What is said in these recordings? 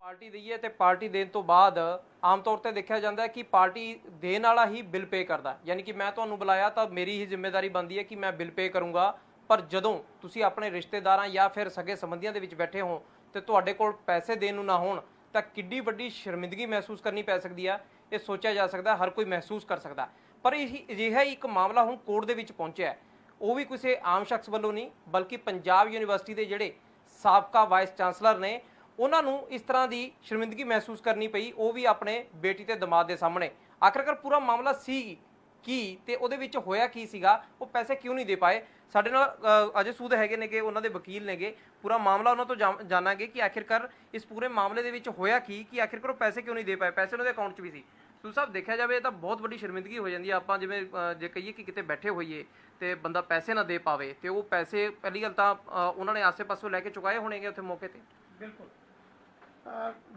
Party ਦਈਏ ਤੇ party ਦੇਣ ਤੋਂ ਬਾਅਦ ਆਮ ਤੌਰ ਤੇ ਦੇਖਿਆ ਜਾਂਦਾ ਹੈ ਕਿ ਪਾਰਟੀ ਦੇਣ ਵਾਲਾ ਹੀ ਬਿੱਲ ਪੇ ਕਰਦਾ, ਯਾਨੀ ਕਿ ਮੈਂ ਤੁਹਾਨੂੰ ਬੁਲਾਇਆ ਤਾਂ ਮੇਰੀ ਹੀ ਜ਼ਿੰਮੇਵਾਰੀ ਬਣਦੀ ਹੈ ਕਿ ਮੈਂ ਬਿੱਲ ਪੇ ਕਰੂੰਗਾ। ਪਰ ਜਦੋਂ ਤੁਸੀਂ ਆਪਣੇ ਰਿਸ਼ਤੇਦਾਰਾਂ ਜਾਂ ਫਿਰ ਸਗੇ ਸੰਬੰਧੀਆਂ ਦੇ ਵਿੱਚ ਬੈਠੇ ਹੋ ਤੇ ਤੁਹਾਡੇ ਕੋਲ ਪੈਸੇ ਦੇਣ ਨੂੰ ਨਾ ਹੋਣ ਤਾਂ ਕਿੱਡੀ ਵੱਡੀ ਸ਼ਰਮਿੰਦਗੀ ਮਹਿਸੂਸ ਕਰਨੀ ਪੈ ਸਕਦੀ ਆ, ਇਹ ਸੋਚਿਆ ਜਾ ਸਕਦਾ, ਹਰ ਕੋਈ ਮਹਿਸੂਸ ਕਰ ਸਕਦਾ। ਪਰ ਇਹ ਅਜਿਹਾ ਹੀ ਇੱਕ ਮਾਮਲਾ ਹੁਣ ਕੋਰਟ ਦੇ ਵਿੱਚ ਪਹੁੰਚਿਆ, ਉਹ ਵੀ ਕਿਸੇ ਆਮ ਸ਼ਖਸ ਵੱਲੋਂ ਨਹੀਂ ਬਲਕਿ ਪੰਜਾਬ ਯੂਨੀਵਰਸਿਟੀ ਦੇ ਜਿਹੜੇ ਸਾਬਕਾ ਵਾਈਸ ਚਾਂਸਲਰ ਨੇ ਉਹਨਾਂ ਨੂੰ ਇਸ ਤਰ੍ਹਾਂ ਦੀ ਸ਼ਰਮਿੰਦਗੀ ਮਹਿਸੂਸ ਕਰਨੀ ਪਈ, ਉਹ ਵੀ ਆਪਣੇ ਬੇਟੀ ਤੇ ਦਮਾਦ ਦੇ ਸਾਹਮਣੇ। ਆਖਰਕਾਰ ਪੂਰਾ ਮਾਮਲਾ ਸੀ ਕੀ ਤੇ ਉਹਦੇ ਵਿੱਚ ਹੋਇਆ ਕੀ ਸੀਗਾ, ਉਹ ਪੈਸੇ ਕਿਉਂ ਨਹੀਂ ਦੇ ਪਾਏ। ਸਾਡੇ ਨਾਲ ਅਜੇ ਸੂਦ ਹੈਗੇ ਨੇਗੇ, ਉਹਨਾਂ ਦੇ ਵਕੀਲ ਨੇਗੇ, ਪੂਰਾ ਮਾਮਲਾ ਉਹਨਾਂ ਤੋਂ ਜਾਣਾਂਗੇ ਕਿ ਆਖਿਰਕਾਰ ਇਸ ਪੂਰੇ ਮਾਮਲੇ ਦੇ ਵਿੱਚ ਹੋਇਆ ਕੀ, ਕਿ ਆਖਿਰਕਾਰ ਉਹ ਪੈਸੇ ਕਿਉਂ ਨਹੀਂ ਦੇ ਪਾਏ। ਪੈਸੇ ਉਹਨਾਂ ਦੇ ਅਕਾਊਂਟ 'ਚ ਵੀ ਸੀ। ਸੂਦ ਸਾਹਿਬ, ਦੇਖਿਆ ਜਾਵੇ ਤਾਂ ਬਹੁਤ ਵੱਡੀ ਸ਼ਰਮਿੰਦਗੀ ਹੋ ਜਾਂਦੀ ਹੈ। ਆਪਾਂ ਜਿਵੇਂ ਜੇ ਕਹੀਏ ਕਿ ਕਿਤੇ ਬੈਠੇ ਹੋਈਏ ਤੇ ਬੰਦਾ ਪੈਸੇ ਨਾ ਦੇ ਪਾਵੇ ਤੇ ਉਹ ਪੈਸੇ ਪਹਿਲੀ ਗੱਲ ਤਾਂ ਉਹਨਾਂ ਨੇ ਆਸੇ-ਪਾਸੋਂ ਲੈ ਕੇ ਚੁਕਾਏ ਹੋਣਗੇ ਉੱਥੇ ਮੌਕੇ ਤੇ। ਬਿਲਕੁਲ।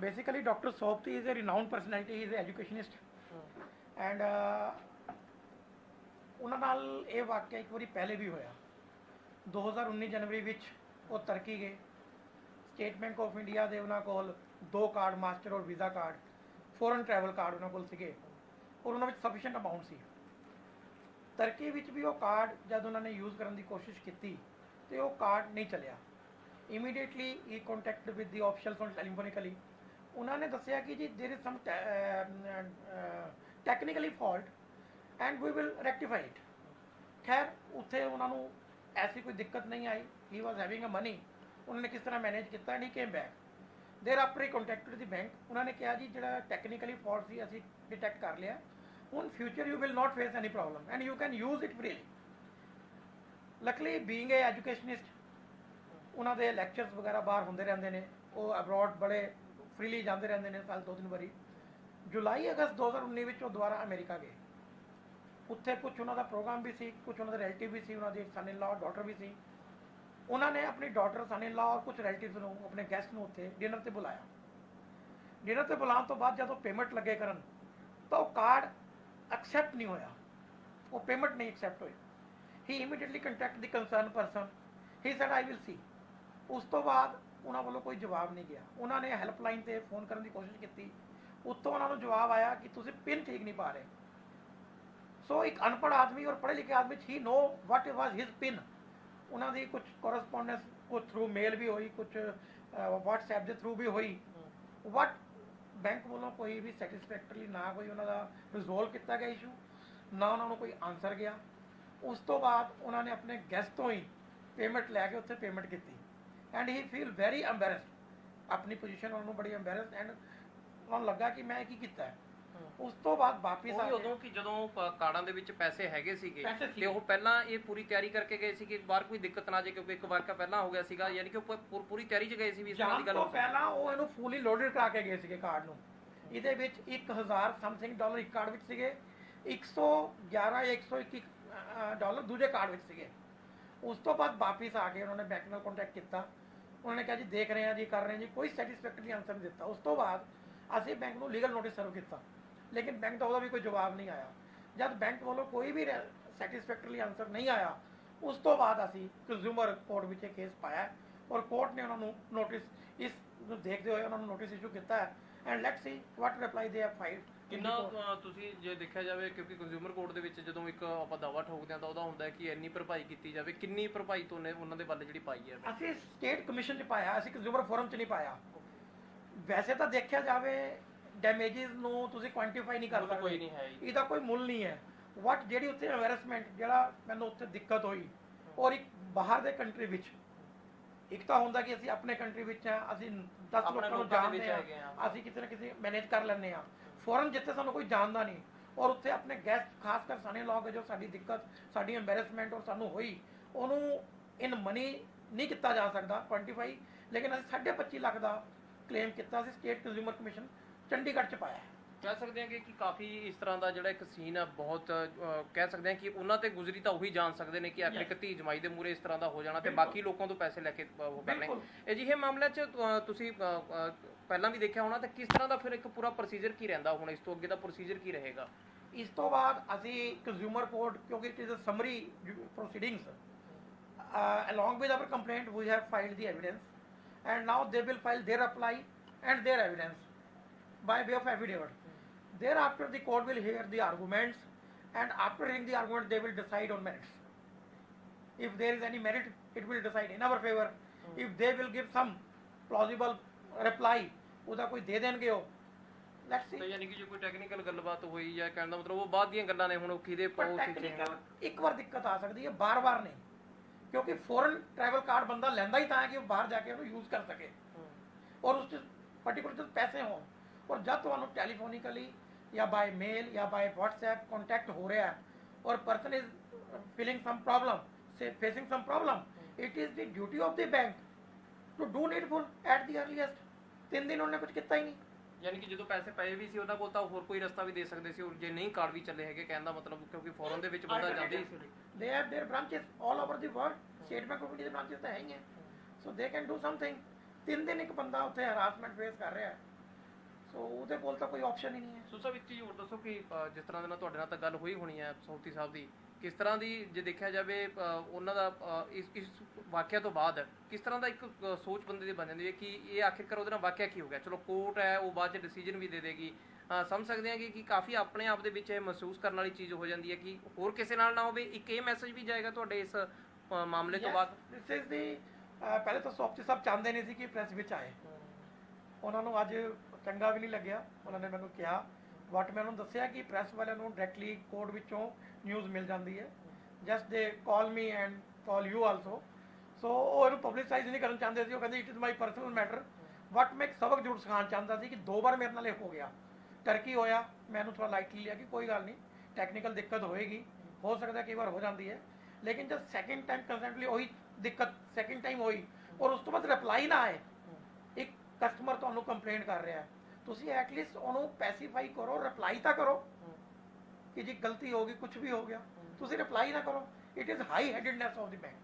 Basically, Dr. Sopti is a renowned personality. He is an educationist. And ਉਹਨਾਂ ਨਾਲ ਇਹ ਵਾਕਿਆ ਇੱਕ ਵਾਰੀ ਪਹਿਲੇ ਵੀ ਹੋਇਆ। 2019 ਜਨਵਰੀ ਵਿੱਚ ਉਹ ਤੁਰਕੀ ਗਏ। ਸਟੇਟ ਬੈਂਕ ਆਫ ਇੰਡੀਆ ਦੇ ਉਹਨਾਂ ਕੋਲ 2 ਕਾਰਡ, ਮਾਸਟਰ ਔਰ visa card, foreign travel card ਉਹਨਾਂ ਕੋਲ ਸੀਗੇ ਔਰ ਉਹਨਾਂ ਵਿੱਚ ਸਫੀਸ਼ੀਐਂਟ ਅਮਾਊਂਟ ਸੀ। ਤੁਰਕੀ ਵਿੱਚ ਵੀ ਉਹ ਕਾਰਡ ਜਦ ਉਹਨਾਂ ਨੇ ਯੂਜ਼ ਕਰਨ ਦੀ ਕੋਸ਼ਿਸ਼ ਕੀਤੀ ਤੇ ਉਹ ਕਾਰਡ ਨਹੀਂ ਚੱਲਿਆ। Immediately he contacted with the officials on telephonically. उन्होंने दसिया कि जी there is some technically fault and we will rectify it. खैर उत्थे उन्होंने ऐसी कोई दिक्कत नहीं आई। He was having a money. उन्होंने किस तरह मैनेज किया and he came back. Thereafter he contacted the bank. उन्होंने कहा जी जो technically fault सी असी डिटेक्ट कर लिया, in future you will not face any problem and you can use it freely. Luckily being a educationist, ਉਹਨਾਂ ਦੇ lectures ਵਗੈਰਾ ਬਾਹਰ ਹੁੰਦੇ ਰਹਿੰਦੇ ਨੇ, ਉਹ ਅਬਰੋਡ ਬੜੇ ਫ੍ਰੀਲੀ ਜਾਂਦੇ ਰਹਿੰਦੇ ਨੇ, ਸਾਲ 2-3 ਵਾਰੀ। ਜੁਲਾਈ ਅਗਸਤ 2019 ਵਿੱਚ ਉਹ ਦੁਬਾਰਾ ਅਮਰੀਕਾ ਗਏ। ਉੱਥੇ ਕੁਝ ਉਹਨਾਂ ਦਾ ਪ੍ਰੋਗਰਾਮ ਵੀ ਸੀ, ਕੁਝ ਉਹਨਾਂ ਦੇ ਰਿਲੇਟਿਵ ਵੀ ਸੀ, ਉਹਨਾਂ ਦੀ ਸਨ ਇਨ ਲਾ ਡਾਟਰ ਵੀ ਸੀ। ਉਹਨਾਂ ਨੇ ਆਪਣੀ ਡਾਟਰ, ਸਨ ਇਨ ਲਾ ਔਰ ਕੁਝ ਰਿਲੇਟਿਵਸ ਨੂੰ, ਆਪਣੇ ਗੈਸਟ ਨੂੰ ਉੱਥੇ ਡਿਨਰ 'ਤੇ ਬੁਲਾਇਆ। ਡਿਨਰ 'ਤੇ ਬੁਲਾਉਣ ਤੋਂ ਬਾਅਦ ਜਦੋਂ ਪੇਮੈਂਟ ਲੱਗੇ ਕਰਨ ਤਾਂ ਉਹ ਕਾਰਡ ਐਕਸੈਪਟ ਨਹੀਂ ਹੋਇਆ, ਉਹ ਪੇਮੈਂਟ ਨਹੀਂ ਐਕਸੈਪਟ ਹੋਈ। ਹੀ immediately contact the concern person, he sad I will see. ਉਸ ਤੋਂ ਬਾਅਦ ਉਹਨਾਂ ਵੱਲੋਂ ਕੋਈ ਜਵਾਬ ਨਹੀਂ ਗਿਆ। ਉਹਨਾਂ ਨੇ ਹੈਲਪਲਾਈਨ 'ਤੇ ਫੋਨ ਕਰਨ ਦੀ ਕੋਸ਼ਿਸ਼ ਕੀਤੀ, ਉੱਤੋਂ ਉਹਨਾਂ ਨੂੰ ਜਵਾਬ ਆਇਆ ਕਿ ਤੁਸੀਂ ਪਿਨ ਠੀਕ ਨਹੀਂ ਪਾ ਰਹੇ। ਸੋ ਇੱਕ ਅਨਪੜ੍ਹ ਆਦਮੀ ਔਰ ਪੜ੍ਹੇ ਲਿਖੇ ਆਦਮੀ 'ਚ ਹੀ ਨੋ ਵਾਟ ਵਾਜ਼ ਹਿਜ਼ ਪਿਨ। ਉਹਨਾਂ ਦੀ ਕੁਝ ਕੋਰਸਪੋਂਡੈਂਸ ਕੁਝ ਥਰੂ ਮੇਲ ਵੀ ਹੋਈ, ਕੁਝ ਵਟਸਐਪ ਦੇ ਥਰੂ ਵੀ ਹੋਈ। ਵਟ ਬੈਂਕ ਵੱਲੋਂ ਕੋਈ ਵੀ ਸੈਟਿਸਫੈਕਟਰੀ ਨਾ ਕੋਈ ਉਹਨਾਂ ਦਾ ਰਿਜ਼ੋਲਵ ਕੀਤਾ ਗਿਆ ਇਸ਼ੂ, ਨਾ ਉਹਨਾਂ ਨੂੰ ਕੋਈ ਆਨਸਰ ਗਿਆ। ਉਸ ਤੋਂ ਬਾਅਦ ਉਹਨਾਂ ਨੇ ਆਪਣੇ ਗੈਸਟ ਤੋਂ ਹੀ ਪੇਮੈਂਟ ਲੈ ਕੇ ਉੱਥੇ ਪੇਮੈਂਟ ਕੀਤੀ ਐਂਡ ਹੀ ਫੀਲ ਵੈਰੀ ਐਂਬੈਰਸਡ। ਆਪਣੀ ਪੋਜੀਸ਼ਨ ਉਹਨੂੰ ਬੜੀ ਐਂਬੈਰਸਡ ਐਂਡ ਉਹਨੂੰ ਲੱਗਾ ਕਿ ਮੈਂ ਕੀ ਕੀਤਾ ਹੈ। ਉਸ ਤੋਂ ਬਾਅਦ ਵਾਪਿਸ ਆ ਉਦੋਂ ਕਿ ਜਦੋਂ ਕਾਰਡਾਂ ਦੇ ਵਿੱਚ ਪੈਸੇ ਹੈਗੇ ਸੀਗੇ ਤੇ ਉਹ ਪਹਿਲਾਂ ਇਹ ਪੂਰੀ ਤਿਆਰੀ ਕਰਕੇ ਗਏ ਸੀ ਕਿ ਬਾਹਰ ਕੋਈ ਦਿੱਕਤ ਨਾ ਆ ਜਾਏ, ਕਿਉਂਕਿ ਇੱਕ ਵਾਰ ਪਹਿਲਾਂ ਹੋ ਗਿਆ ਸੀਗਾ, ਯਾਨੀ ਕਿ ਉਹ ਪੂਰੀ ਤਿਆਰੀ 'ਚ ਗਏ ਸੀ ਵੀ ਇਸ ਤਰ੍ਹਾਂ ਦੀ ਗੱਲ ਹੋ ਸਕਦੀ। ਪਹਿਲਾਂ ਉਹ ਇਹਨੂੰ ਫੁੱਲੀ ਲੋਡਡ ਕਰਾ ਕੇ ਗਏ ਸੀਗੇ ਕਾਰਡ ਨੂੰ। ਇਹਦੇ ਵਿੱਚ 1000 ਸਮਥਿੰਗ ਡਾਲਰ ਇੱਕ ਕਾਰਡ ਵਿੱਚ ਸੀਗੇ, 111 ਜਾਂ 121 ਡਾਲਰ ਦੂਜੇ ਕਾਰਡ ਵਿੱਚ ਸੀਗੇ। ਉਸ ਤੋਂ ਬਾਅਦ ਵਾਪਿਸ ਆ ਕੇ ਉਹਨਾਂ ਨੇ ਬੈਂਕ ਨਾਲ ਕੰਟੈਕਟ ਕੀਤਾ। ਉਹਨਾਂ ਨੇ ਕਿਹਾ ਜੀ ਦੇਖ ਰਹੇ ਹਾਂ ਜੀ, ਕਰ ਰਹੇ ਜੀ, ਕੋਈ ਸੈਟਿਸਫੈਕਟਰੀ ਆਨਸਰ ਨਹੀਂ ਦਿੱਤਾ। ਉਸ ਤੋਂ ਬਾਅਦ ਅਸੀਂ ਬੈਂਕ ਨੂੰ ਲੀਗਲ ਨੋਟਿਸ ਸਰਵ ਕੀਤਾ, ਲੇਕਿਨ ਬੈਂਕ ਦਾ ਉਹਦਾ ਵੀ ਕੋਈ ਜਵਾਬ ਨਹੀਂ ਆਇਆ। ਜਦ ਬੈਂਕ ਵੱਲੋਂ ਕੋਈ ਵੀ ਸੈਟਿਸਫੈਕਟਰੀ ਆਨਸਰ ਨਹੀਂ ਆਇਆ, ਉਸ ਤੋਂ ਬਾਅਦ ਅਸੀਂ ਕੰਜ਼ਿਊਮਰ ਕੋਰਟ ਵਿੱਚ ਇਹ ਕੇਸ ਪਾਇਆ ਔਰ ਕੋਰਟ ਨੇ ਉਹਨਾਂ ਨੂੰ ਨੋਟਿਸ ਇਸ ਨੂੰ ਦੇਖਦੇ ਹੋਏ ਉਹਨਾਂ ਨੂੰ ਨੋਟਿਸ ਇਸ਼ੂ ਕੀਤਾ ਹੈ and let's see what reply they have ਫਾਈਲਡ। ਕਿੰਨਾ ਤੁਸੀਂ ਜੇ ਦੇਖਿਆ ਜਾਵੇ, ਕਿਉਂਕਿ ਕੰਜ਼ਿਊਮਰ ਕੋਰਟ ਦੇ ਵਿੱਚ ਜਦੋਂ ਇੱਕ ਆਪਾਂ ਦਾਵਾ ਠੋਕਦੇ ਹਾਂ ਤਾਂ ਉਹਦਾ ਹੁੰਦਾ ਹੈ ਕਿ ਇੰਨੀ ਭਰਪਾਈ ਕੀਤੀ ਜਾਵੇ, ਕਿੰਨੀ ਭਰਪਾਈ ਤੋਂ ਨੇ ਉਹਨਾਂ ਦੇ ਵੱਲ ਜਿਹੜੀ ਪਾਈ ਹੈ? ਅਸੀਂ ਸਟੇਟ ਕਮਿਸ਼ਨ 'ਚ ਪਾਇਆ, ਅਸੀਂ ਕੰਜ਼ਿਊਮਰ ਫੋਰਮ 'ਚ ਨਹੀਂ ਪਾਇਆ। ਵੈਸੇ ਤਾਂ ਦੇਖਿਆ ਜਾਵੇ ਡੈਮੇਜਿਸ ਨੂੰ ਤੁਸੀਂ ਕੁਆਂਟੀਫਾਈ ਨਹੀਂ ਕਰ ਸਕਦੇ, ਕੋਈ ਨਹੀਂ ਹੈ, ਇਹਦਾ ਕੋਈ ਮੁੱਲ ਨਹੀਂ ਹੈ। ਵਟ ਜਿਹੜੀ ਉੱਥੇ ਐਮਬੈਰਸਮੈਂਟ, ਜਿਹੜਾ ਮੈਨੂੰ ਉੱਥੇ ਦਿੱਕਤ ਹੋਈ ਔਰ ਇੱਕ ਬਾਹਰ ਦੇ ਕੰਟਰੀ ਵਿੱਚ, ਇੱਕ ਤਾਂ ਹੁੰਦਾ ਕਿ ਅਸੀਂ ਆਪਣੇ ਕੰਟਰੀ ਵਿੱਚ ਹਾਂ, ਅਸੀਂ 10 ਲੋਕਾਂ ਨੂੰ ਜਾਣਦੇ ਹਾਂ, ਅਸੀਂ ਕਿਤੇ ਨਾ ਕਿਤੇ ਮੈਨੇਜ ਕਰ ਲੈਂਦੇ ਹਾਂ। ਫੋਰਨ ਜਿੱਥੇ ਸਾਨੂੰ ਕੋਈ ਜਾਣਦਾ ਨਹੀਂ ਔਰ ਉੱਥੇ ਆਪਣੇ ਗੈਸਟ, ਖਾਸ ਕਰ ਸਾਨੇ ਲੋਕ ਜੋ ਸਾਡੀ ਦਿੱਕਤ, ਸਾਡੀ ਐਮਬੈਰਸਮੈਂਟ ਔਰ ਸਾਨੂੰ ਹੋਈ, ਉਹਨੂੰ ਇਨ ਮਨੀ ਨਹੀਂ ਕੀਤਾ ਜਾ ਸਕਦਾ ਕੁਆਂਟੀਫਾਈ, ਲੇਕਿਨ ਅਸੀਂ 25.5 ਲੱਖ ਦਾ ਕਲੇਮ ਕੀਤਾ ਸੀ। ਸਟੇਟ ਕੰਜ਼ਿਊਮਰ ਕਮਿਸ਼ਨ ਚੰਡੀਗੜ੍ਹ 'ਚ ਪਾਇਆ। ਕਹਿ ਸਕਦੇ ਹਾਂ ਕਿ ਕਾਫੀ ਇਸ ਤਰ੍ਹਾਂ ਦਾ ਜਿਹੜਾ ਇੱਕ ਸੀਨ ਹੈ, ਬਹੁਤ ਕਹਿ ਸਕਦੇ ਹਾਂ ਕਿ ਉਹਨਾਂ ਤੇ ਗੁਜ਼ਰੀ ਤਾਂ ਉਹੀ ਜਾਣ ਸਕਦੇ ਨੇ ਕਿ ਆਖਿਰ ਇੱਕ ਧੀ ਜਮਾਈ ਦੇ ਮੂਹਰੇ ਇਸ ਤਰ੍ਹਾਂ ਦਾ ਹੋ ਜਾਣਾ ਤੇ ਬਾਕੀ ਲੋਕਾਂ ਤੋਂ ਪੈਸੇ ਲੈ ਕੇ ਉਹ ਕਰਨੇ। ਅਜਿਹੇ ਮਾਮਲਿਆਂ 'ਚ ਤੁਸੀਂ ਪਹਿਲਾਂ ਵੀ ਦੇਖਿਆ ਹੋਣਾ, ਤਾਂ ਕਿਸ ਤਰ੍ਹਾਂ ਦਾ ਫਿਰ ਇੱਕ ਪੂਰਾ ਪ੍ਰੋਸੀਜਰ ਕੀ ਰਹਿੰਦਾ, ਹੁਣ ਇਸ ਤੋਂ ਅੱਗੇ ਦਾ ਪ੍ਰੋਸੀਜਰ ਕੀ ਰਹੇਗਾ? ਇਸ ਤੋਂ ਬਾਅਦ ਅਸੀਂ ਕੰਜ਼ਿਊਮਰ ਕੋਰਟ, ਕਿਉਂਕਿ it is a summary proceedings, along with our complaint we have filed the evidence and now they will file their reply and their evidence by way of affidavit. Thereafter, the court will hear the arguments, and after hearing the argument, they will decide on merits. If there is any merit, it will decide in our favor. If they will give some plausible reply, ਉਹਦਾ ਕੋਈ ਦੇ ਦੇਣਗੇ ਉਹ, let's see. ਤਾਂ ਯਾਨੀ ਕਿ ਜੇ ਕੋਈ ਟੈਕਨੀਕਲ ਗੱਲਬਾਤ ਹੋਈ ਜਾਂ ਕਹਿਣ ਦਾ ਮਤਲਬ ਉਹ ਬਾਅਦ ਦੀਆਂ ਗੱਲਾਂ ਨੇ, ਹੁਣ ਉਹ ਕਿਹਦੇ ਪਾਉ ਟੈਕਨੀਕਲ ਇੱਕ ਵਾਰ ਦਿੱਕਤ ਆ ਸਕਦੀ ਹੈ, ਬਾਰ-ਬਾਰ ਨਹੀਂ, ਕਿਉਂਕਿ ਫੋਰਨ ਟਰੈਵਲ ਕਾਰਡ ਬੰਦਾ ਲੈਂਦਾ ਹੀ ਤਾਂ ਹੈ ਕਿ ਉਹ ਬਾਹਰ ਜਾ ਕੇ ਉਹਨੂੰ ਯੂਜ਼ ਕਰ ਸਕੇ, ਔਰ ਉਸ 'ਚ ਪਰਟੀਕੂਲਰ ਪੈਸੇ ਹੋਣ। ਔਰ ਜਦ ਤੁਹਾਨੂੰ ਟੈਲੀਫੋਨਿਕਲੀ ਜਾਂ ਬਾਈ ਮੇਲ ਜਾਂ ਬਾਈ WhatsApp ਕੰਟੈਕਟ ਹੋ ਰਿਹਾ ਹੈ, ਔਰ person is feeling some problem, facing some problem, it is the duty of the bank to do needful at the earliest. 3 ਦਿਨ ਉਹਨੇ ਕੁਝ ਕੀਤਾ ਹੀ ਨਹੀਂ। ਯਾਨੀ ਕਿ ਜਦੋਂ ਪੈਸੇ ਪਏ ਵੀ ਸੀ ਉਹਨਾਂ ਕੋਲ ਤਾਂ ਹੋਰ ਕੋਈ ਰਸਤਾ ਵੀ ਦੇ ਸਕਦੇ ਸੀ, ਔਰ ਜੇ ਨਹੀਂ ਕਾਰਡ ਵੀ ਚੱਲੇ ਹੈਗੇ, ਕਹਿਣ ਦਾ ਮਤਲਬ ਕਿਉਂਕਿ ਫੋਰਨ ਦੇ ਵਿੱਚ ਬੰਦਾ ਜਾਂਦੇ ਹੀ ਸੀ। They have their branches all over the world. State Bank of India ਦੇ branches ਤਾਂ ਹੈ ਹੀ ਹੈ, so they can do something. 3 ਦਿਨ ਇੱਕ ਬੰਦਾ ਉੱਥੇ ਹਰਾਸਮੈਂਟ ਫੇਸ ਕਰ ਰਿਹਾ ਹੈ, ਸੋ ਉਹਦੇ ਕੋਲ ਤਾਂ ਕੋਈ ਆਪਸ਼ਨ ਹੀ ਨਹੀਂ ਹੈ। ਸੋ ਸਭ ਇੱਕ ਚੀਜ਼ ਹੋਰ ਦੱਸੋ ਕਿ ਜਿਸ ਤਰ੍ਹਾਂ ਦੇ ਨਾਲ ਤੁਹਾਡੇ ਨਾਲ ਤਾਂ ਗੱਲ ਹੋਈ ਹੋਣੀ ਹੈ ਸੌਤੀ ਸਾਹਿਬ ਦੀ, ਕਿਸ ਤਰ੍ਹਾਂ ਦੀ ਜੇ ਦੇਖਿਆ ਜਾਵੇ ਉਹਨਾਂ ਦਾ ਇਸ ਵਾਕਿਆ ਤੋਂ ਬਾਅਦ ਕਿਸ ਤਰ੍ਹਾਂ ਦਾ ਇੱਕ ਸੋਚ ਬੰਦੇ ਦੀ ਬਣ ਜਾਂਦੀ ਹੈ ਕਿ ਇਹ ਆਖਿਰਕਾਰ ਉਹਦੇ ਨਾਲ ਵਾਕਿਆ ਕੀ ਹੋ ਗਿਆ। ਚਲੋ ਕੋਰਟ ਹੈ ਉਹ ਬਾਅਦ 'ਚ ਡਿਸੀਜਨ ਵੀ ਦੇ ਦੇਗੀ, ਸਮਝ ਸਕਦੇ ਹਾਂ ਕਿ ਕਾਫੀ ਆਪਣੇ ਆਪ ਦੇ ਵਿੱਚ ਇਹ ਮਹਿਸੂਸ ਕਰਨ ਵਾਲੀ ਚੀਜ਼ ਹੋ ਜਾਂਦੀ ਹੈ ਕਿ ਹੋਰ ਕਿਸੇ ਨਾਲ ਨਾ ਹੋਵੇ। ਇੱਕ ਇਹ ਮੈਸੇਜ ਵੀ ਜਾਏਗਾ ਤੁਹਾਡੇ ਇਸ ਮਾਮਲੇ ਤੋਂ ਬਾਅਦ। ਦਿਸ ਇਜ਼ ਦੀ ਪਹਿਲੇ ਤਾਂ ਸੌਫਟੀ ਸਾਹਿਬ ਚਾਹੁੰਦੇ ਨਹੀਂ ਸੀ ਕਿ ਪ੍ਰੈਸ ਵਿੱਚ ਆਏ, ਉਹਨਾਂ ਨੂੰ ਅੱਜ ਚੰਗਾ ਵੀ ਨਹੀਂ ਲੱਗਿਆ। ਉਹਨਾਂ ਨੇ ਮੈਨੂੰ ਕਿਹਾ, ਬਟ ਮੈਂ ਉਹਨੂੰ ਦੱਸਿਆ ਕਿ ਪ੍ਰੈਸ ਵਾਲਿਆਂ ਨੂੰ ਡਾਇਰੈਕਟਲੀ ਕੋਰਟ ਵਿੱਚੋਂ ਨਿਊਜ਼ ਮਿਲ ਜਾਂਦੀ ਹੈ, just they call me and call you also. So ਉਹ ਇਹਨੂੰ ਪਬਲਿਸਾਈਜ਼ ਨਹੀਂ ਕਰਨ ਚਾਹੁੰਦੇ ਸੀ। ਉਹ ਕਹਿੰਦੇ it is my personal matter, but ਮੈਂ ਇੱਕ ਸਬਕ ਜ਼ਰੂਰ ਸਿਖਾਉਣਾ ਚਾਹੁੰਦਾ ਸੀ ਕਿ 2 ਵਾਰ ਮੇਰੇ ਨਾਲ ਇਹ ਹੋ ਗਿਆ। ਟਰਕੀ ਹੋਇਆ, ਮੈਨੂੰ ਥੋੜਾ ਲਾਈਟਲੀ ਲਿਆ ਕਿ ਕੋਈ ਗੱਲ ਨਹੀਂ, ਟੈਕਨੀਕਲ ਦਿੱਕਤ ਹੋਏਗੀ, ਹੋ ਸਕਦਾ ਕਈ ਵਾਰ ਹੋ ਜਾਂਦੀ ਹੈ, ਲੇਕਿਨ ਜਦ ਸੈਕਿੰਡ ਟਾਈਮ ਕੰਸੈਂਟਲੀ ਉਹੀ ਦਿੱਕਤ ਸੈਕਿੰਡ ਟਾਈਮ ਹੋਈ ਔਰ ਉਸ ਤੋਂ ਬਾਅਦ ਰਿਪਲਾਈ ਨਾ ਆਏ, ਇੱਕ ਕਸਟਮਰ ਤੁਹਾਨੂੰ ਕੰਪਲੇਂਟ ਕਰ ਰਿਹਾ, ਤੁਸੀਂ ਐਟਲੀਸਟ ਉਹਨੂੰ ਪੈਸੀਫਾਈ ਕਰੋ, ਰਿਪਲਾਈ ਤਾਂ ਕਰੋ ਕਿ ਜੀ ਗਲਤੀ ਹੋ ਗਈ, ਕੁਝ ਵੀ ਹੋ ਗਿਆ, ਤੁਸੀਂ ਰਿਪਲਾਈ ਨਾ ਕਰੋ। It is high headedness of the bank.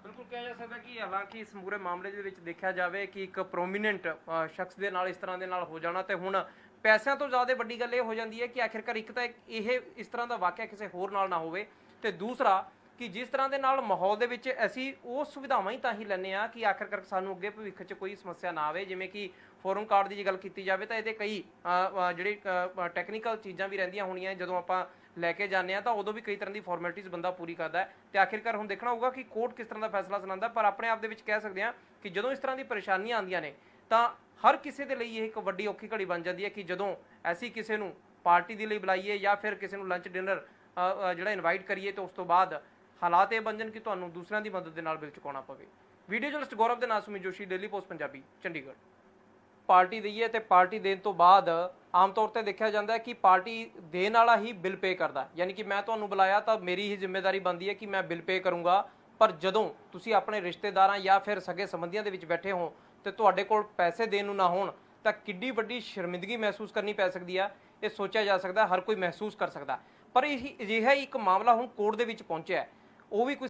ਬਿਲਕੁਲ ਕਿਹਾ ਜਾ ਸਕਦਾ ਕਿ ਹਾਲਾਂਕਿ ਇਸ ਪੂਰੇ ਮਾਮਲੇ ਦੇ ਵਿੱਚ ਦੇਖਿਆ ਜਾਵੇ ਕਿ ਇੱਕ ਪ੍ਰੋਮੀਨੈਂਟ ਸ਼ਖਸ ਦੇ ਨਾਲ ਇਸ ਤਰ੍ਹਾਂ ਦੇ ਨਾਲ ਹੋ ਜਾਣਾ, ਤੇ ਹੁਣ ਪੈਸਿਆਂ ਤੋਂ ਜ਼ਿਆਦਾ ਵੱਡੀ ਗੱਲ ਇਹ ਹੋ ਜਾਂਦੀ ਹੈ ਕਿ ਆਖਿਰਕਾਰ ਇੱਕ ਤਾਂ ਇਹ ਇਸ ਤਰ੍ਹਾਂ ਦਾ ਵਾਕਿਆ ਕਿਸੇ ਹੋਰ ਨਾਲ ਨਾ ਹੋਵੇ, ਤੇ ਦੂਸਰਾ ਕਿ ਜਿਸ ਤਰ੍ਹਾਂ ਦੇ ਨਾਲ ਮਾਹੌਲ ਦੇ ਵਿੱਚ ਅਸੀਂ ਉਹ ਸੁਵਿਧਾਵਾਂ ਹੀ ਤਾਂ ਹੀ ਲੈਂਦੇ ਹਾਂ ਕਿ ਆਖਿਰਕਾਰ ਸਾਨੂੰ ਅੱਗੇ ਭਵਿੱਖ 'ਚ ਕੋਈ ਸਮੱਸਿਆ ਨਾ ਆਵੇ। ਜਿਵੇਂ ਕਿ ਫੋਰਨ ਕਾਰਡ ਦੀ ਜੇ ਗੱਲ ਕੀਤੀ ਜਾਵੇ ਤਾਂ ਇਹਦੇ ਕਈ ਜਿਹੜੇ ਟੈਕਨੀਕਲ ਚੀਜ਼ਾਂ ਵੀ ਰਹਿੰਦੀਆਂ ਹੋਣੀਆਂ, ਜਦੋਂ ਆਪਾਂ ਲੈ ਕੇ ਜਾਂਦੇ ਹਾਂ ਤਾਂ ਉਦੋਂ ਵੀ ਕਈ ਤਰ੍ਹਾਂ ਦੀ ਫਾਰਮੈਲਿਟੀਜ਼ ਬੰਦਾ ਪੂਰੀ ਕਰਦਾ ਹੈ, ਤੇ ਆਖਿਰਕਾਰ ਹੁਣ ਦੇਖਣਾ ਹੋਊਗਾ ਕਿ ਕੋਰਟ ਕਿਸ ਤਰ੍ਹਾਂ ਦਾ ਫੈਸਲਾ ਸੁਣਾਉਂਦਾ। ਪਰ ਆਪਣੇ ਆਪ ਦੇ ਵਿੱਚ ਕਹਿ ਸਕਦੇ ਹਾਂ ਕਿ ਜਦੋਂ ਇਸ ਤਰ੍ਹਾਂ ਦੀ ਪਰੇਸ਼ਾਨੀਆਂ ਆਉਂਦੀਆਂ ਨੇ ਤਾਂ ਹਰ ਕਿਸੇ ਦੇ ਲਈ ਇਹ ਇੱਕ ਵੱਡੀ ਔਖੀ ਘੜੀ ਬਣ ਜਾਂਦੀ ਹੈ ਕਿ ਜਦੋਂ ਅਸੀਂ ਕਿਸੇ ਨੂੰ ਪਾਰਟੀ ਦੇ ਲਈ ਬੁਲਾਈਏ ਜਾਂ ਫਿਰ ਕਿਸੇ ਨੂੰ ਲੰਚ ਡਿਨਰ ਜਿਹੜਾ ਇਨਵਾਈਟ ਕਰੀਏ, ਤਾਂ ਉਸ ਤੋਂ ਬਾਅਦ ਹਾਲਾਤ ਇਹ ਬਣ ਜਾਣ ਕਿ ਤੁਹਾਨੂੰ ਦੂਸਰਿਆਂ ਦੀ ਮਦਦ ਦੇ ਨਾਲ ਬਿੱਲ ਚੁਕਾਉਣਾ ਪਵੇ। ਵੀਡੀਓ ਜਰਨਲਿਸਟ ਗੌਰਵ ਦੇ ਨਾਲ Sumit Joshi, daily post Punjabi, Chandigarh. Party ਦਈਏ ਤੇ ਪਾਰਟੀ ਦੇਣ ਤੋਂ ਬਾਅਦ ਆਮ ਤੌਰ ਤੇ ਦੇਖਿਆ ਜਾਂਦਾ ਹੈ ਕਿ ਪਾਰਟੀ ਦੇਣ ਵਾਲਾ ਹੀ ਬਿੱਲ ਪੇ ਕਰਦਾ, ਯਾਨੀ ਕਿ ਮੈਂ ਤੁਹਾਨੂੰ ਬੁਲਾਇਆ ਤਾਂ ਮੇਰੀ ਹੀ ਜ਼ਿੰਮੇਵਾਰੀ ਬਣਦੀ ਹੈ ਕਿ ਮੈਂ ਬਿੱਲ ਪੇ ਕਰੂੰਗਾ। ਪਰ ਜਦੋਂ ਤੁਸੀਂ ਆਪਣੇ ਰਿਸ਼ਤੇਦਾਰਾਂ ਜਾਂ ਫਿਰ ਸਗੇ ਸੰਬੰਧੀਆਂ ਦੇ ਵਿੱਚ ਬੈਠੇ ਹੋ ਤੇ ਤੁਹਾਡੇ ਕੋਲ ਪੈਸੇ ਦੇਣ ਨੂੰ ਨਾ ਹੋਣ ਤਾਂ ਕਿੱਡੀ ਵੱਡੀ ਸ਼ਰਮਿੰਦਗੀ ਮਹਿਸੂਸ ਕਰਨੀ ਪੈ ਸਕਦੀ ਆ, ਇਹ ਸੋਚਿਆ ਜਾ ਸਕਦਾ, ਹਰ ਕੋਈ ਮਹਿਸੂਸ ਕਰ ਸਕਦਾ। ਪਰ ਇਹ ਅਜਿਹਾ ਇੱਕ ਮਾਮਲਾ ਹੁਣ ਕੋਰਟ ਦੇ ਵਿੱਚ ਪਹੁੰਚਿਆ, ਉਹ ਵੀ ਕੋਈ